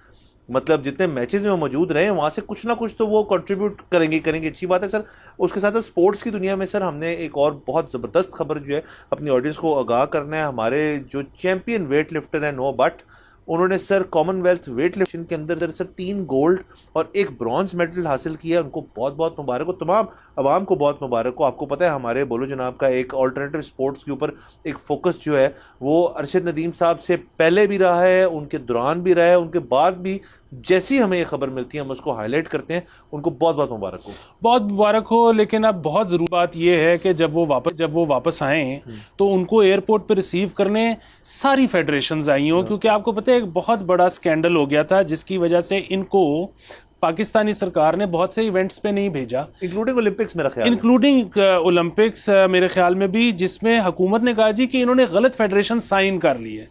मतलब जितने मैचेस में वो मौजूद रहे हैं वहाँ से कुछ ना कुछ तो वो कंट्रीब्यूट करेंगे, अच्छी बात है सर। उसके साथ साथ स्पोर्ट्स की दुनिया में सर हमने एक और बहुत ज़बरदस्त खबर जो है अपनी ऑडियंस को आगाह करना है। हमारे जो चैम्पियन वेट लिफ्टर है नो बट, उन्होंने सर कॉमनवेल्थ वेट लिफ्टिंग के अंदर सर 3 गोल्ड और 1 ब्रॉन्ज मेडल हासिल किया है। उनको बहुत बहुत मुबारक हो, तमाम आवाम को बहुत मुबारक हो। आपको पता है हमारे बोलो जनाब का एक अल्टरनेटिव स्पोर्ट्स के ऊपर एक फोकस जो है वो अरशद नदीम साहब से पहले भी रहा है, उनके दौरान भी रहा है, उनके बाद भी जैसी हमें ये खबर मिलती है हम उसको हाईलाइट करते हैं। उनको बहुत बहुत मुबारक हो, बहुत मुबारक हो। लेकिन अब बहुत ज़रूरी बात यह है कि जब वो वापस आए तो उनको एयरपोर्ट पर रिसीव करने सारी फेडरेशंस आई हों, क्योंकि आपको पता है एक बहुत बड़ा स्कैंडल हो गया था जिसकी वजह से इनको पाकिस्तानी सरकार ने बहुत से इवेंट्स पे नहीं भेजा, इंक्लूडिंग ओलंपिक्स मेरा ख्याल, इंक्लूडिंग ओलंपिक्स मेरे ख्याल में भी, जिसमें हुकूमत ने कहा जी कि इन्होंने गलत फेडरेशन साइन कर ली है।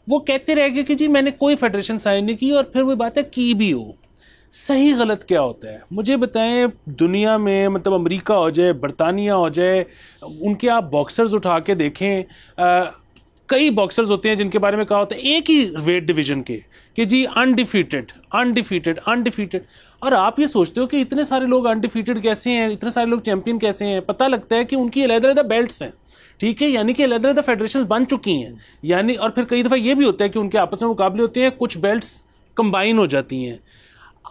वो कहते रह गए कि जी मैंने कोई फेडरेशन साइन नहीं की, और फिर वो बात है की भी हो। सही गलत क्या होता है मुझे बताएं। दुनिया में मतलब अमेरिका हो जाए, बरतानिया हो जाए, उनके आप बॉक्सर्स उठा के देखें, कई बॉक्सर्स होते हैं जिनके बारे में कहा होता है एक ही वेट डिवीजन के कि जी अनडिफीटेड अनडिफीटेड अनडिफीटेड। और आप ये सोचते हो कि इतने सारे लोग अनडिफीटेड कैसे हैं, इतने सारे लोग चैंपियन कैसे हैं? पता लगता है कि उनकी अलग-अलग बेल्ट्स हैं, ठीक है, यानी कि अलग-अलग फेडरेशंस बन चुकी हैं, यानी। और फिर कई दफ़ा ये भी होता है कि उनके आपस में मुकाबले होते हैं, कुछ बेल्ट्स कंबाइन हो जाती हैं।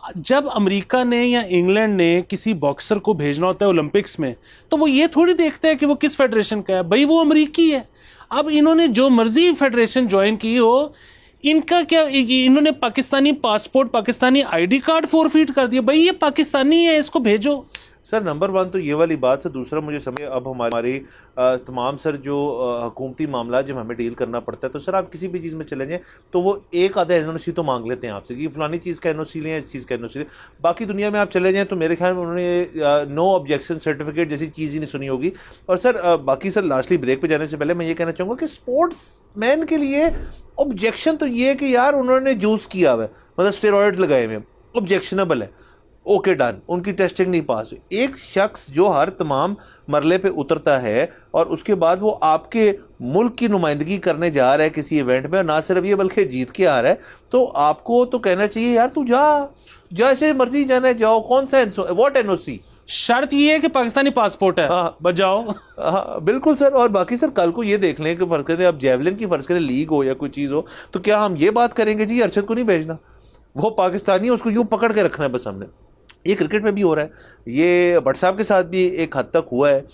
जब अमेरिका ने या इंग्लैंड ने किसी बॉक्सर को भेजना होता है ओलंपिक्स में, तो वो ये थोड़ी देखते हैं कि वो किस फेडरेशन का है, भाई वो अमेरिकी है। अब इन्होंने जो मर्जी फेडरेशन ज्वाइन की हो, इनका क्या, इन्होंने Pakistani passport, Pakistani ID card forfeit कर दिया, भाई ये पाकिस्तानी है, इसको भेजो। सर नंबर वन तो ये वाली बात से, दूसरा मुझे समझ अब हमारी तमाम सर जो हुकूमती मामला जब हमें डील करना पड़ता है, तो सर आप किसी भी चीज़ में चले जाएं तो वो एक आधा एनओसी तो मांग लेते हैं आपसे कि फलानी चीज़ का एनओसी लें, इस चीज़ का एनओसी लें। बाकी दुनिया में आप चले जाएं तो मेरे ख्याल में उन्होंने नो ऑब्जेक्शन सर्टिफिकेट जैसी चीज़ ही नहीं सुनी होगी। और सर बाकी सर लास्टली ब्रेक पे जाने से पहले मैं ये कहना चाहूँगा कि स्पोर्ट्स मैन के लिए ऑब्जेक्शन तो ये है कि यार उन्होंने जूस किया हुआ है, मतलब स्टेरॉइड लगाए हुए, ऑब्जेक्शनेबल है, ओके डन, उनकी टेस्टिंग नहीं पास हुई। एक शख्स जो हर तमाम मरले पे उतरता है और उसके बाद वो आपके मुल्क की नुमाइंदगी करने जा रहा है किसी इवेंट में, और ना सिर्फ ये बल्कि जीत के आ रहा है, तो आपको तो कहना चाहिए यार तू जा, जैसे मर्जी जाना है जाओ, कौन सा व्हाट एनओसी, शर्त ये है कि पाकिस्तानी पासपोर्ट है, हाँ बजाओ। हाँ बिल्कुल सर। और बाकी सर कल को ये देख लें कि फर्ज करें अब जेवलिन की फर्ज करें लीग हो या कोई चीज़ हो, तो क्या हम ये बात करेंगे जी अरशद को नहीं भेजना, वो पाकिस्तानी है, उसको यूं पकड़ के रखना है बस हमने। ये क्रिकेट में भी हो रहा है, ये भट्ट साहब के साथ भी एक हद तक हुआ है।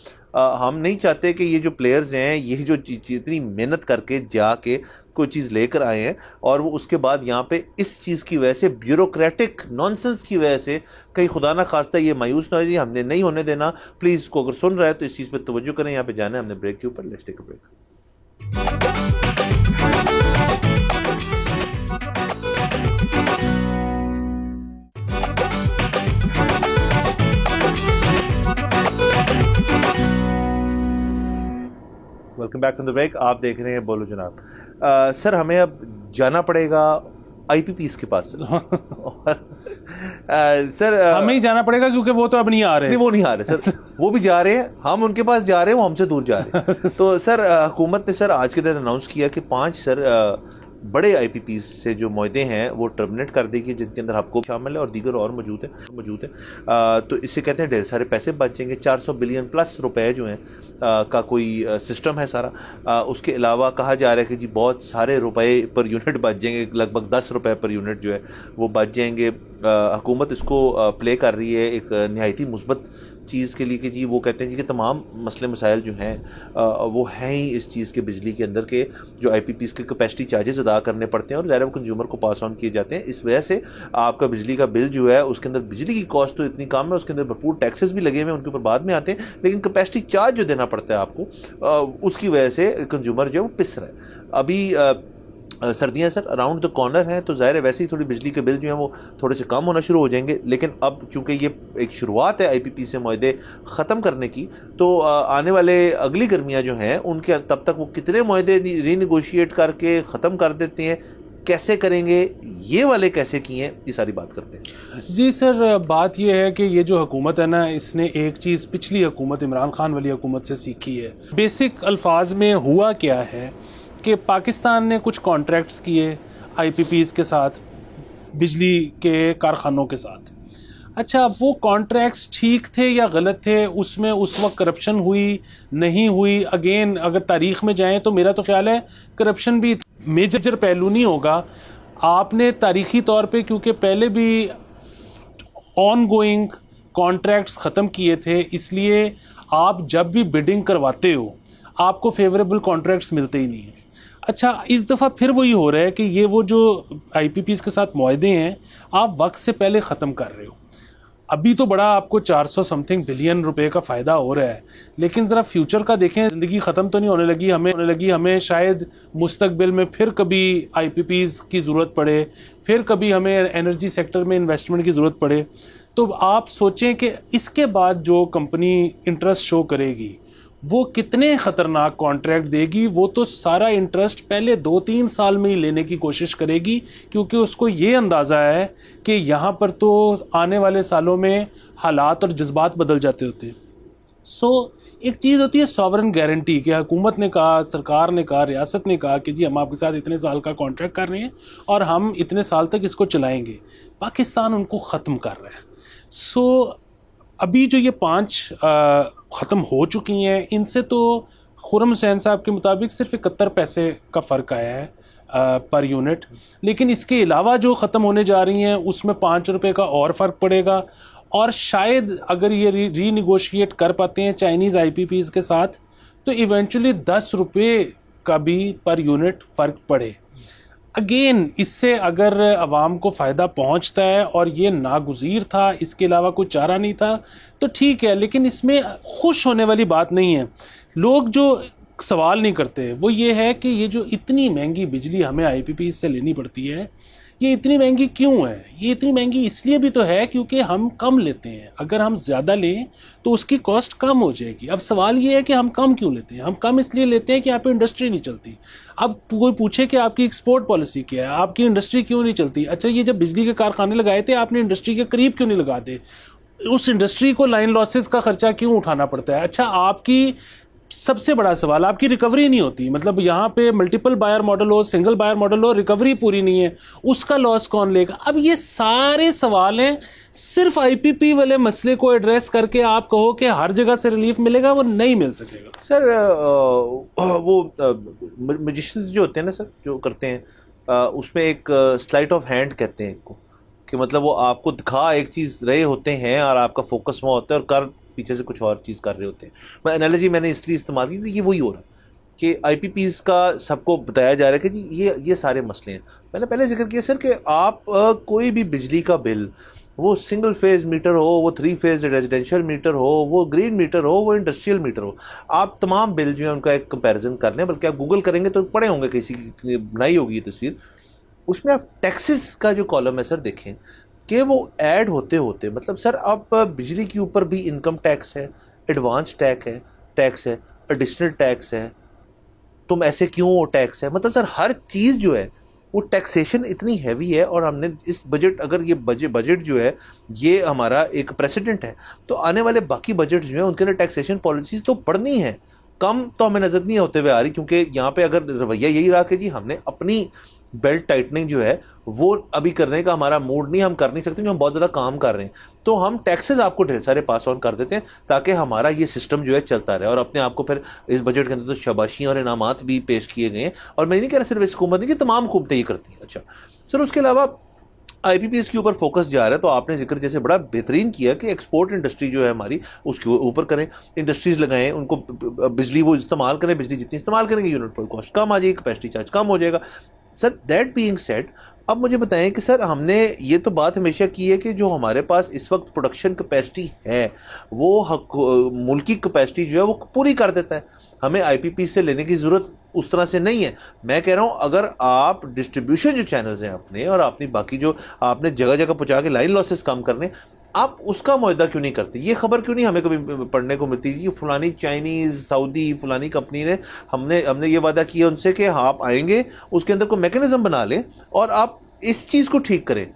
हम नहीं चाहते कि ये जो प्लेयर्स हैं, ये जो इतनी मेहनत करके जाके कोई चीज़ लेकर आए हैं और वो उसके बाद यहाँ पे इस चीज़ की वजह से, ब्यूरोक्रेटिक नॉनसेंस की वजह से कहीं खुदा ना खास्ता ये मायूस ना हो जाए, हमने नहीं होने देना। प्लीज़ इसको अगर सुन रहा है तो इस चीज़ पर तवज्जो करें। यहाँ पे जाना है हमने ब्रेक के ऊपर, let's take a break. Welcome back from the break. आप देख रहे हैं बोलो जनाब। सर हमें अब जाना पड़ेगा आईपीपीस के पास और सर हमें ही जाना पड़ेगा क्योंकि वो तो अब नहीं आ रहे। नहीं वो नहीं आ रहे सर, वो भी जा रहे हैं, हम उनके पास जा रहे हैं, वो हमसे दूर जा रहे हैं। तो सर हुकूमत ने सर आज के दिन अनाउंस किया कि 5 सर बड़े आईपीपीस से जो मुआहदे हैं वो टर्मिनेट कर देगी, जिनके अंदर आपको शामिल है और दीगर और मौजूद है। तो इससे कहते हैं ढेर सारे पैसे बच जाएंगे, 400 बिलियन प्लस रुपए जो हैं का कोई सिस्टम है सारा। उसके अलावा कहा जा रहा है कि जी बहुत सारे रुपए पर यूनिट बच जाएंगे, लगभग 10 रुपए पर यूनिट जो है वो बच जाएंगे। हुकूमत इसको प्ले कर रही है एक नहायती मुस्बत चीज़ के लिए कि जी वो कहते हैं जी कि तमाम मसले मसाइल जो हैं वो हैं ही इस चीज़ के, बिजली के अंदर के जो आईपीपीस के कैपेसिटी चार्जेस अदा करने पड़ते हैं और ज़ाहिर है वो कंज्यूमर को पास ऑन किए जाते हैं। इस वजह से आपका बिजली का बिल जो है उसके अंदर बिजली की कॉस्ट तो इतनी कम है, उसके अंदर भरपूर टैक्सेस भी लगे हुए हैं, उनके ऊपर बाद में आते हैं, लेकिन कैपेसिटी चार्ज जो देना पड़ता है आपको उसकी वजह से कंज्यूमर जो है वो पिस रहा है। अभी सर्दियाँ सर अराउंड द कॉर्नर हैं, तो ज़ाहिर है वैसे ही थोड़ी बिजली के बिल जो हैं वो थोड़े से कम होना शुरू हो जाएंगे। लेकिन अब चूंकि ये एक शुरुआत है आईपीपी से मुआहदे ख़त्म करने की, तो आने वाले अगली गर्मियाँ जो हैं उनके तब तक वो कितने मुआहदे रीनिगोशिएट करके ख़त्म कर देते हैं, कैसे करेंगे, ये वाले कैसे किए हैं, ये सारी बात करते हैं। जी सर, बात ये है कि ये जो हुकूमत है ना, इसने एक चीज़ पिछली हुकूमत इमरान खान वाली हुकूमत से सीखी है। बेसिक अल्फाज में हुआ क्या है कि पाकिस्तान ने कुछ कॉन्ट्रैक्ट्स किए आईपीपीस के साथ, बिजली के कारखानों के साथ। अच्छा, वो कॉन्ट्रैक्ट्स ठीक थे या गलत थे, उसमें उस वक्त करप्शन हुई नहीं हुई, अगेन अगर तारीख़ में जाएं तो मेरा तो ख्याल है करप्शन भी मेजर पहलू नहीं होगा। आपने तारीख़ी तौर पे क्योंकि पहले भी ऑन गोइंग कॉन्ट्रैक्ट्स ख़त्म किए थे, इसलिए आप जब भी बिडिंग करवाते हो आपको फेवरेबल कॉन्ट्रैक्ट्स मिलते ही नहीं हैं। अच्छा, इस दफ़ा फिर वही हो रहा है कि ये वो जो आईपीपीस के साथ मुआहदे हैं आप वक्त से पहले ख़त्म कर रहे हो। अभी तो बड़ा आपको 400 समथिंग बिलियन रुपए का फ़ायदा हो रहा है, लेकिन ज़रा फ्यूचर का देखें, ज़िंदगी ख़त्म तो नहीं होने लगी। हमें शायद मुस्तकबिल में फिर कभी आईपीपीस की ज़रूरत पड़े, फिर कभी हमें एनर्जी सेक्टर में इन्वेस्टमेंट की ज़रूरत पड़े। तो आप सोचें कि इसके बाद जो कंपनी इंटरेस्ट शो करेगी वो कितने ख़तरनाक कॉन्ट्रैक्ट देगी। वो तो सारा इंटरेस्ट पहले 2-3 साल में ही लेने की कोशिश करेगी, क्योंकि उसको ये अंदाज़ा है कि यहाँ पर तो आने वाले सालों में हालात और जज्बात बदल जाते होते हैं। एक चीज़ होती है सॉवरन गारंटी, कि हुकूमत ने कहा, सरकार ने कहा, रियासत ने कहा कि जी हम आपके साथ इतने साल का कॉन्ट्रैक्ट कर रहे हैं और हम इतने साल तक इसको चलाएँगे। पाकिस्तान उनको ख़त्म कर रहा है। अभी जो ये 5 ख़त्म हो चुकी हैं, इनसे तो खुर्रम हुसैन साहब के मुताबिक सिर्फ 71 पैसे का फ़र्क आया है पर यूनिट, लेकिन इसके अलावा जो ख़त्म होने जा रही हैं उसमें 5 रुपये का और फ़र्क पड़ेगा। और शायद अगर ये रीनिगोशिएट कर पाते हैं चाइनीज़ IPPs के साथ तो इवेंचुअली 10 रुपये का भी पर यूनिट फ़र्क पड़े। अगेन इससे अगर आवाम को फ़ायदा पहुंचता है और ये नागुज़ीर था, इसके अलावा कोई चारा नहीं था, तो ठीक है, लेकिन इसमें खुश होने वाली बात नहीं है। लोग जो सवाल नहीं करते वो ये है कि ये जो इतनी महंगी बिजली हमें IPP से लेनी पड़ती है, ये इतनी महंगी क्यों है? ये इतनी महंगी इसलिए भी तो है क्योंकि हम कम लेते हैं। अगर हम ज़्यादा लें तो उसकी कॉस्ट कम हो जाएगी। अब सवाल ये है कि हम कम क्यों लेते हैं? हम कम इसलिए लेते हैं कि यहाँ पे इंडस्ट्री नहीं चलती। अब कोई पूछे कि आपकी एक्सपोर्ट पॉलिसी क्या है, आपकी इंडस्ट्री क्यों नहीं चलती? अच्छा, ये जब बिजली के कारखाने लगाए थे आपने इंडस्ट्री के करीब क्यों नहीं लगाते? उस इंडस्ट्री को लाइन लॉसेस का खर्चा क्यों उठाना पड़ता है? अच्छा, आपकी सबसे बड़ा सवाल आपकी रिकवरी नहीं होती। मतलब यहाँ पे मल्टीपल बायर मॉडल हो, सिंगल बायर मॉडल हो, रिकवरी पूरी नहीं है, उसका लॉस कौन लेगा? अब ये सारे सवाल हैं। सिर्फ IPP वाले मसले को एड्रेस करके आप कहो कि हर जगह से रिलीफ मिलेगा, वो नहीं मिल सकेगा। सर वो मैजिशियंस जो होते हैं ना सर, जो करते हैं उसमें एक स्लाइट ऑफ हैंड कहते हैं इनको, कि मतलब वो आपको दिखा एक चीज़ रहे होते हैं और आपका फोकस वहाँ होता है और कर पीछे से कुछ और चीज़ कर रहे होते हैं। मैं एनालॉजी मैंने इसलिए इस्तेमाल की क्योंकि ये वही हो रहा है कि IPPs का सबको बताया जा रहा है कि जी ये सारे मसले हैं। मैंने पहले जिक्र किया सर कि आप कोई भी बिजली का बिल, वो सिंगल फेज मीटर हो, वो 3 फेज रेजिडेंशियल मीटर हो, वो ग्रीन मीटर हो, वो इंडस्ट्रियल मीटर हो, आप तमाम बिल जो है उनका एक कंपैरिजन कर लें। बल्कि आप गूगल करेंगे तो पड़े होंगे, किसी की बनाई होगी ये तस्वीर, उसमें आप टैक्सेस का जो कॉलम है सर देखें कि वो ऐड होते होते, मतलब सर आप बिजली के ऊपर भी इनकम टैक्स है, एडवांस टैक्स है, एडिशनल टैक्स है, तुम ऐसे क्यों टैक्स है, मतलब सर हर चीज़ जो है वो टैक्सेशन इतनी हैवी है। और हमने इस बजट, अगर ये बजट जो है ये हमारा एक प्रेसिडेंट है, तो आने वाले बाकी बजट जो है उनके अंदर टैक्सेशन पॉलिसीज़ तो पढ़नी है। कम तो हमें नज़र नहीं होते हुए आ रही, क्योंकि यहाँ पे अगर रवैया यही रहा कि जी हमने अपनी बेल्ट टाइटनिंग जो है वो अभी करने का हमारा मूड नहीं, हम कर नहीं सकते, जो हम बहुत ज़्यादा काम कर रहे हैं, तो हम टैक्सेस आपको ढेर सारे पास ऑन कर देते हैं ताकि हमारा ये सिस्टम जो है चलता रहे। और अपने आप को फिर इस बजट के अंदर तो शाबाशियाँ और इनामात भी पेश किए गए हैं, और मैं नहीं कह रहा सिर्फ इस हुकूमत की, तमाम हुकूमतें ये करती हैं। अच्छा सर, उसके अलावा IPPs के ऊपर फोकस जा रहा है, तो आपने जिक्र जैसे बड़ा बेहतरीन किया कि एक्सपोर्ट इंडस्ट्री जो है हमारी उसके ऊपर करें, इंडस्ट्रीज लगाएं, उनको बिजली वो इस्तेमाल करें, बिजली जितनी इस्तेमाल करेंगे यूनिट पर कॉस्ट कम आ जाएगी, कैपेसिटी चार्ज कम हो जाएगा। सर दैट बीइंग सेड, अब मुझे बताएं कि सर हमने ये तो बात हमेशा की है कि जो हमारे पास इस वक्त प्रोडक्शन कैपेसिटी है वो मुल्की कैपेसिटी जो है वो पूरी कर देता है, हमें IPP से लेने की ज़रूरत उस तरह से नहीं है। मैं कह रहा हूँ अगर आप डिस्ट्रीब्यूशन जो चैनल्स हैं अपने और अपनी बाकी जो आपने जगह जगह पहुँचा के लाइन लॉसेस कम करने, आप उसका मुआहदा क्यों नहीं करते? ये खबर क्यों नहीं हमें कभी पढ़ने को मिलती कि फलानी चाइनीज़, सऊदी, फलानी कंपनी ने हमने ये वादा किया उनसे कि हाँ आप आएंगे, उसके अंदर कोई मैकेनिज्म बना लें और आप इस चीज़ को ठीक करें,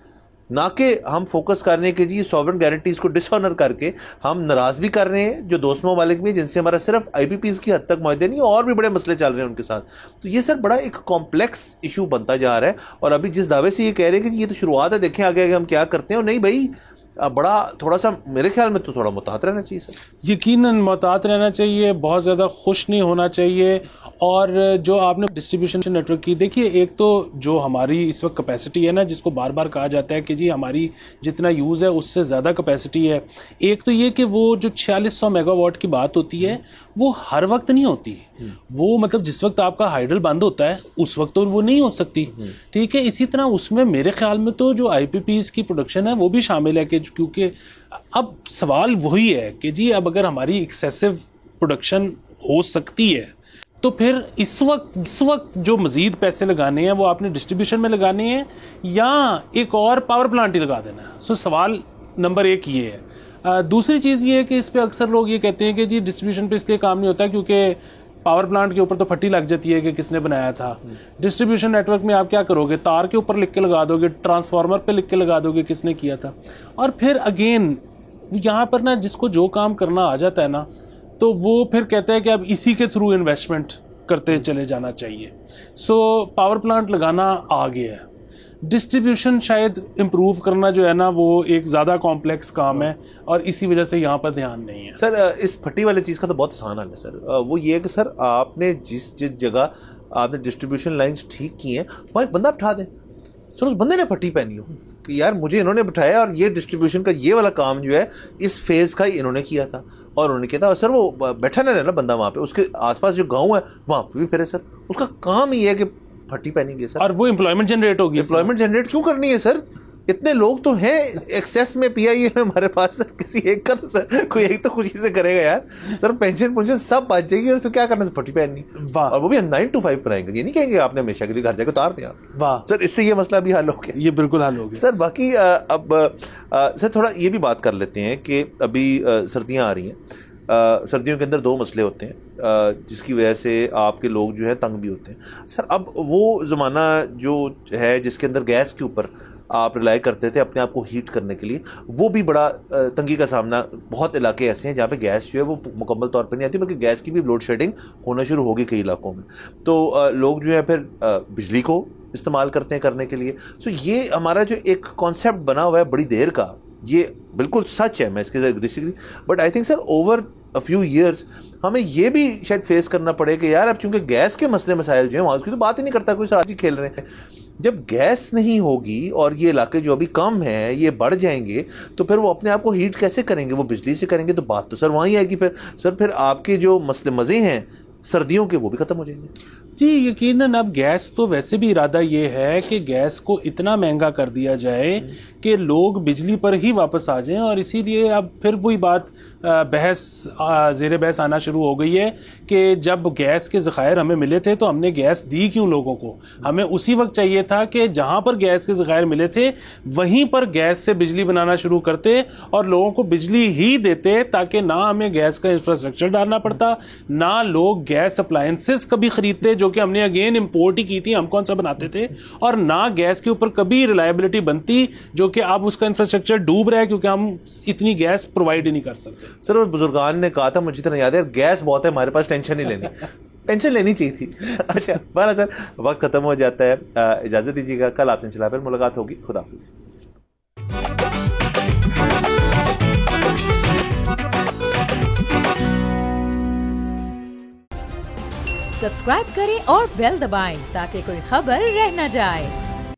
ना कि हम फोकस करने के जी सॉवरेन गारंटीज को डिसऑनर करके हम नाराज भी कर रहे हैं जो दोस्त ममालिक में, जिनसे हमारा सिर्फ IPPs की हद तक मुआहदे नहीं और भी बड़े मसले चल रहे हैं उनके साथ। तो ये सर बड़ा एक कॉम्प्लेक्स इशू बनता जा रहा है। और अभी जिस दावे से ये कह रहे हैं कि ये तो शुरुआत है, देखें आगे आगे हम क्या करते हैं, और नहीं भाई बड़ा थोड़ा सा मेरे ख्याल में तो थोड़ा मुताहत रहना चाहिए सर। यकीनन मुताहत रहना चाहिए, बहुत ज़्यादा खुश नहीं होना चाहिए। और जो आपने डिस्ट्रीब्यूशन नेटवर्क की देखिए, एक तो जो हमारी इस वक्त कैपेसिटी है ना, जिसको बार बार कहा जाता है कि जी हमारी जितना यूज़ है उससे ज़्यादा कैपेसिटी है, एक तो ये कि वो जो 4600 मेगावाट की बात होती है वो हर वक्त नहीं होती, वो मतलब जिस वक्त आपका हाइडल बंद होता है उस वक्त तो वो नहीं हो सकती, ठीक है। इसी तरह उसमें मेरे ख्याल में तो जो IPPs की प्रोडक्शन है वो भी शामिल है, कि क्योंकि अब सवाल वही है कि जी अब अगर हमारी एक्सेसिव प्रोडक्शन हो सकती है तो फिर इस वक्त जो मजीद पैसे लगाने हैं वो आपने डिस्ट्रीब्यूशन में लगाने हैं या एक और पावर प्लांट ही लगा देना है। सो सवाल नंबर 1 ये है। दूसरी चीज़ ये है कि इस पे अक्सर लोग ये कहते हैं कि जी डिस्ट्रीब्यूशन पे इसलिए काम नहीं होता क्योंकि पावर प्लांट के ऊपर तो फट्टी लग जाती है कि किसने बनाया था। डिस्ट्रीब्यूशन नेटवर्क में आप क्या करोगे, तार के ऊपर लिख के लगा दोगे, ट्रांसफार्मर पे लिख के लगा दोगे किसने किया था। और फिर अगेन यहाँ पर ना जिसको जो काम करना आ जाता है ना, तो वो फिर कहता है कि अब इसी के थ्रू इन्वेस्टमेंट करते चले जाना चाहिए। सो पावर प्लांट लगाना आ गया है, डिस्ट्रीब्यूशन शायद इम्प्रूव करना जो है ना वो एक ज़्यादा कॉम्प्लेक्स काम है और इसी वजह से यहाँ पर ध्यान नहीं है। सर इस फटी वाली चीज़ का तो बहुत आसान हल है सर। वो ये है कि सर आपने जिस जगह आपने डिस्ट्रीब्यूशन लाइंस ठीक की हैं, वहाँ एक बंदा बिठा दें सर, उस बंदे ने पट्टी पहनी हो कि यार मुझे इन्होंने बिठाया और ये डिस्ट्रीब्यूशन का ये वाला काम जो है इस फेज़ का ही इन्होंने किया था, और उन्होंने किया था। सर वो बैठा ना रहना बंदा वहाँ पे, उसके आसपास जो गाँव है वहाँ पे भी फिरे सर, उसका काम ही है कि पट्टी पहनेंगे सर। और वो एम्प्लॉयमेंट जनरेट होगी। एम्प्लॉयमेंट जनरेट क्यों करनी है सर? इतने लोग तो हैं एक्सेस में पीआईए में हमारे पास सर, किसी एक का सर कोई एक तो खुशी से करेगा यार सर, पेंशन सब बात जाएगी, और क्या करना सर, पट्टी पहननी, और वो भी 9 to 5 पर आएंगे। ये नहीं कहेंगे आपने हमेशा के लिए घर जाकर उतार दिया। वाह सर, इससे ये मसला भी हल हो गया। ये बिल्कुल हल हो गया सर। बाकी अब सर थोड़ा ये भी बात कर लेते हैं कि अभी सर्दियाँ आ रही हैं, सर्दियों के अंदर 2 मसले होते हैं जिसकी वजह से आपके लोग जो है तंग भी होते हैं सर। अब वो ज़माना जो है जिसके अंदर गैस के ऊपर आप रिलाई करते थे अपने आप को हीट करने के लिए, वो भी बड़ा तंगी का सामना, बहुत इलाके ऐसे हैं जहाँ पे गैस जो है वो मुकम्मल तौर पे नहीं आती, बल्कि गैस की भी लोड शेडिंग होना शुरू होगी कई इलाकों में। तो लोग जो है फिर बिजली को इस्तेमाल करते हैं करने के लिए। सो ये हमारा जो एक कॉन्सेप्ट बना हुआ है बड़ी देर का, ये बिल्कुल सच है, मैं इसके disagree, but I think sir over a few years हमें ये भी शायद फेस करना पड़े कि यार अब चूंकि गैस के मसले मसाइल जो हैं वहाँ उसकी तो बात ही नहीं करता कोई, सर आज ही खेल रहे हैं। जब गैस नहीं होगी और ये इलाके जो अभी कम हैं ये बढ़ जाएंगे, तो फिर वो अपने आप को हीट कैसे करेंगे? वो बिजली से करेंगे, तो बात तो सर वहीं आएगी फिर सर, फिर आपके जो मसले मज़े हैं सर्दियों के वो भी ख़त्म हो जाएंगे। जी यकीनन अब गैस तो वैसे भी इरादा ये है कि गैस को इतना महंगा कर दिया जाए कि लोग बिजली पर ही वापस आ जाएं, और इसीलिए अब फिर वही बात ज़ेर बहस आना शुरू हो गई है कि जब गैस के ज़खायर हमें मिले थे तो हमने गैस दी क्यों लोगों को? हमें उसी वक्त चाहिए था कि जहाँ पर गैस के ज़खायर मिले थे वहीं पर गैस से बिजली बनाना शुरू करते और लोगों को बिजली ही देते, ताकि ना हमें गैस का इंफ्रास्ट्रक्चर डालना पड़ता, ना लोग गैस अप्लायंसेस कभी खरीदते जो कि हमने अगेन इंपोर्ट ही की थी, हम कौन सा बनाते थे, और ना गैस के ऊपर कभी रिलायबिलिटी बनती, जो कि अब उसका इंफ्रास्ट्रक्चर डूब रहा है क्योंकि हम इतनी गैस प्रोवाइड ही नहीं कर सकते। सर वो बुजुर्गान ने कहा था, मुझे तो याद है, गैस बहुत है हमारे पास, टेंशन नहीं लेनी। टेंशन लेनी चाहिए थी। अच्छा बहरहाल सर वक्त खत्म हो जाता है, इजाजत दीजिएगा, कल आपसे इंशाल्लाह फिर मुलाकात होगी। खुदा हाफिज़। सब्सक्राइब करें और बेल दबाएं ताकि कोई खबर रह न जाए।